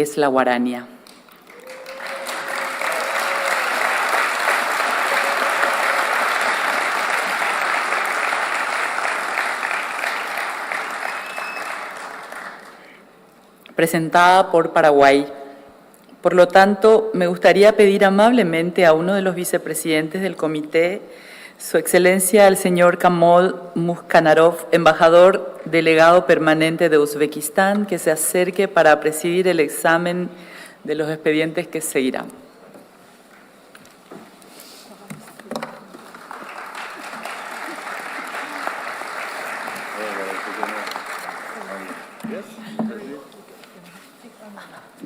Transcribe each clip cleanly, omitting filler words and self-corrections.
es la guarania. Presentada por Paraguay. Por lo tanto, me gustaría pedir amablemente a uno de los vicepresidentes del comité, Su Excelencia el señor Kamol Mushkanarov, embajador delegado permanente de Uzbekistán, que se acerque para presidir el examen de los expedientes que seguirán.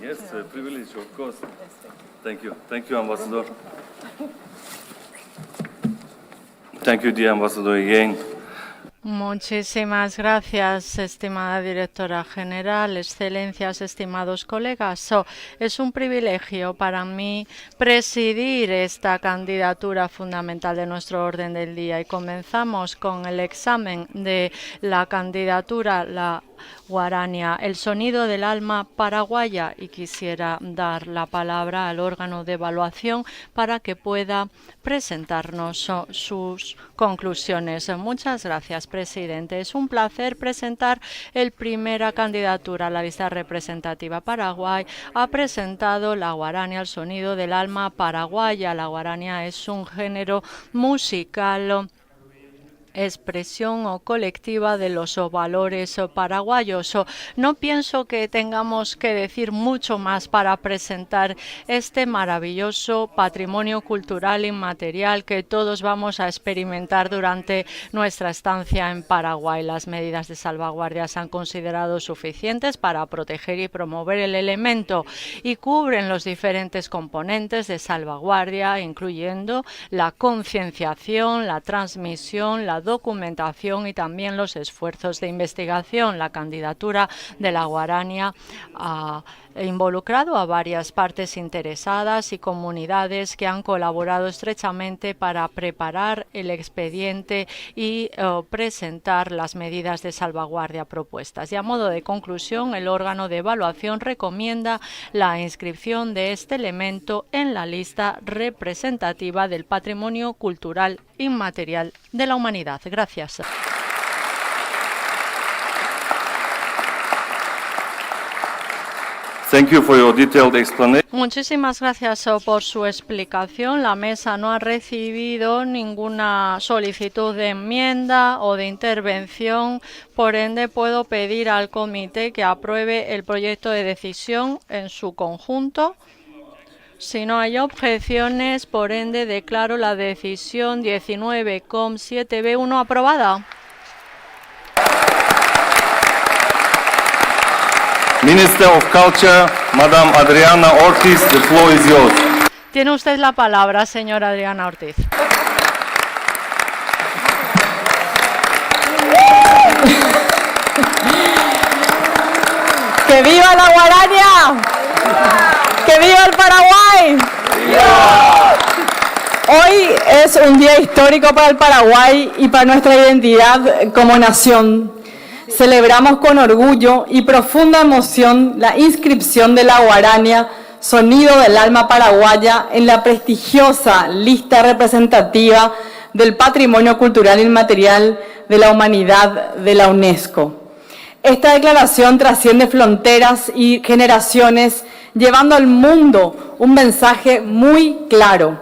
Yes, a privilege, of course. Thank you, Ambassador. Thank you, dear Ambassador, again. Muchísimas gracias, estimada directora general, excelencias, estimados colegas. Es un privilegio para mí presidir esta candidatura fundamental de nuestro orden del día y comenzamos con el examen de la candidatura, la guarania, el sonido del alma paraguaya, y quisiera dar la palabra al órgano de evaluación para que pueda presentarnos sus conclusiones. Muchas gracias, presidente. Es un placer presentar la primera candidatura a la lista representativa. Paraguay ha presentado la guarania, el sonido del alma paraguaya. La guarania es un género musical, expresión colectiva de los valores paraguayos. No pienso que tengamos que decir mucho más para presentar este maravilloso patrimonio cultural inmaterial que todos vamos a experimentar durante nuestra estancia en Paraguay. Las medidas de salvaguardia se han considerado suficientes para proteger y promover el elemento y cubren los diferentes componentes de salvaguardia, incluyendo la concienciación, la transmisión, la documentación y también los esfuerzos de investigación. La candidatura de la guarania ha involucrado a varias partes interesadas y comunidades que han colaborado estrechamente para preparar el expediente y presentar las medidas de salvaguardia propuestas. Y a modo de conclusión, el órgano de evaluación recomienda la inscripción de este elemento en la lista representativa del patrimonio cultural inmaterial de la humanidad. Gracias. Thank you for your detailed explanation. Muchísimas gracias por su explicación. La mesa no ha recibido ninguna solicitud de enmienda o de intervención. Por ende, puedo pedir al comité que apruebe el proyecto de decisión en su conjunto. Si no hay objeciones, por ende, declaro la decisión 19.7b1 aprobada. Minister of Culture, Madam Adriana Ortiz, the floor is yours. Tiene usted la palabra, señora Adriana Ortiz. ¡Que viva la guarania! ¡Que viva el Paraguay! ¡Viva! Hoy es un día histórico para el Paraguay y para nuestra identidad como nación. Celebramos con orgullo y profunda emoción la inscripción de la guarania, sonido del alma paraguaya, en la prestigiosa lista representativa del Patrimonio Cultural Inmaterial de la Humanidad de la UNESCO. Esta declaración trasciende fronteras y generaciones, llevando al mundo un mensaje muy claro.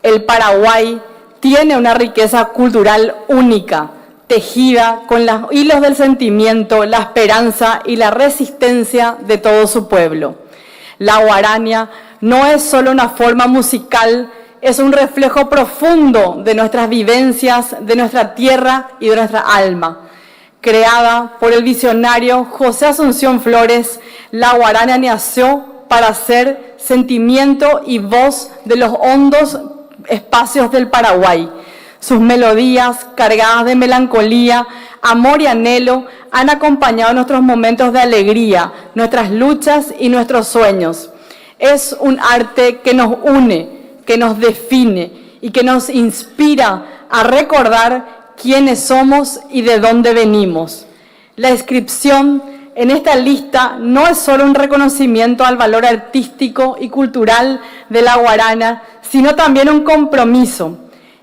El Paraguay tiene una riqueza cultural única, tejida con los hilos del sentimiento, la esperanza y la resistencia de todo su pueblo. La guarania no es solo una forma musical, es un reflejo profundo de nuestras vivencias, de nuestra tierra y de nuestra alma. Creada por el visionario José Asunción Flores, la guarania nació para ser sentimiento y voz de los hondos espacios del Paraguay. Sus melodías, cargadas de melancolía, amor y anhelo, han acompañado nuestros momentos de alegría, nuestras luchas y nuestros sueños. Es un arte que nos une, que nos define y que nos inspira a recordar quiénes somos y de dónde venimos. La inscripción en esta lista no es solo un reconocimiento al valor artístico y cultural de la guarana, sino también un compromiso.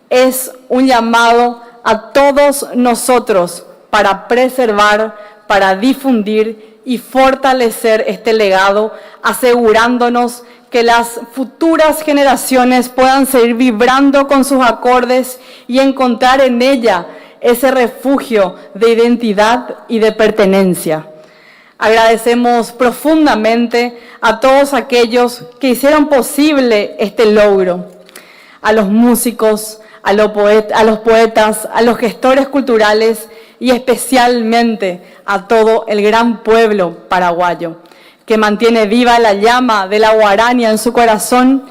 Es un llamado a todos nosotros para preservar, para difundir y fortalecer este legado, asegurándonos que las futuras generaciones puedan seguir vibrando con sus acordes y encontrar en ella ese refugio de identidad y de pertenencia. Agradecemos profundamente a todos aquellos que hicieron posible este logro, a los músicos, a los poetas, a los gestores culturales y especialmente a todo el gran pueblo paraguayo, que mantiene viva la llama de la guarania en su corazón.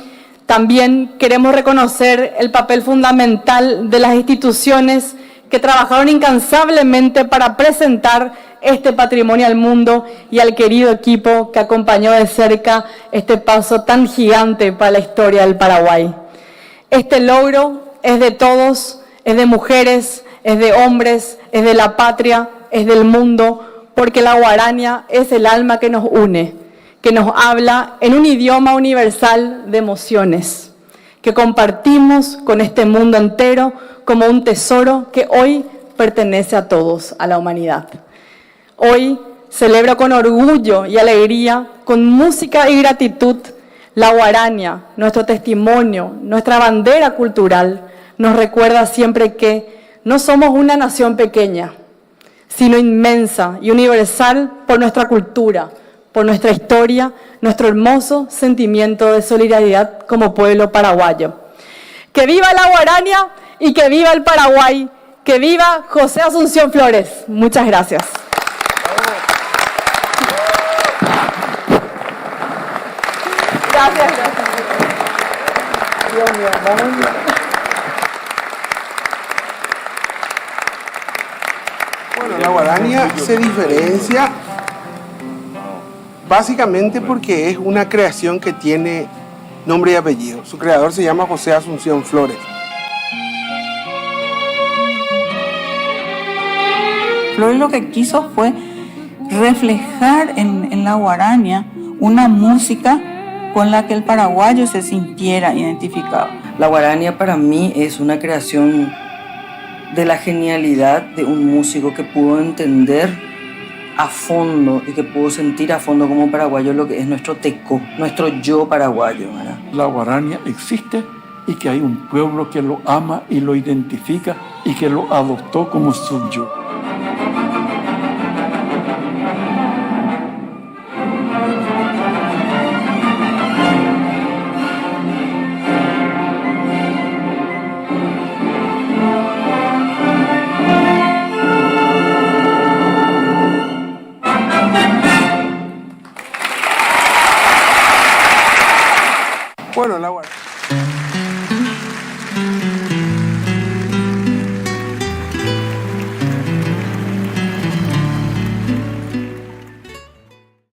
También queremos reconocer el papel fundamental de las instituciones que trabajaron incansablemente para presentar este patrimonio al mundo y al querido equipo que acompañó de cerca este paso tan gigante para la historia del Paraguay. Este logro es de todos, es de mujeres, es de hombres, es de la patria, es del mundo, porque la guarania es el alma que nos une, que nos habla en un idioma universal de emociones, que compartimos con este mundo entero como un tesoro que hoy pertenece a todos, a la humanidad. Hoy celebro con orgullo y alegría, con música y gratitud, la guarania, nuestro testimonio, nuestra bandera cultural, nos recuerda siempre que no somos una nación pequeña, sino inmensa y universal por nuestra cultura, por nuestra historia, nuestro hermoso sentimiento de solidaridad como pueblo paraguayo. ¡Que viva la guarania y que viva el Paraguay! ¡Que viva José Asunción Flores! Muchas gracias. Gracias. Dios mío, vamos bien. Bueno, la guarania se diferencia básicamente porque es una creación que tiene nombre y apellido. Su creador se llama José Asunción Flores. Flores lo que quiso fue reflejar en la guarania una música con la que el paraguayo se sintiera identificado. La guarania para mí es una creación de la genialidad de un músico que pudo entender a fondo y que pudo sentir a fondo como paraguayo lo que es nuestro teco, nuestro yo paraguayo, ¿verdad? La guarania existe y que hay un pueblo que lo ama y lo identifica y que lo adoptó como su yo. Bueno, la guarania.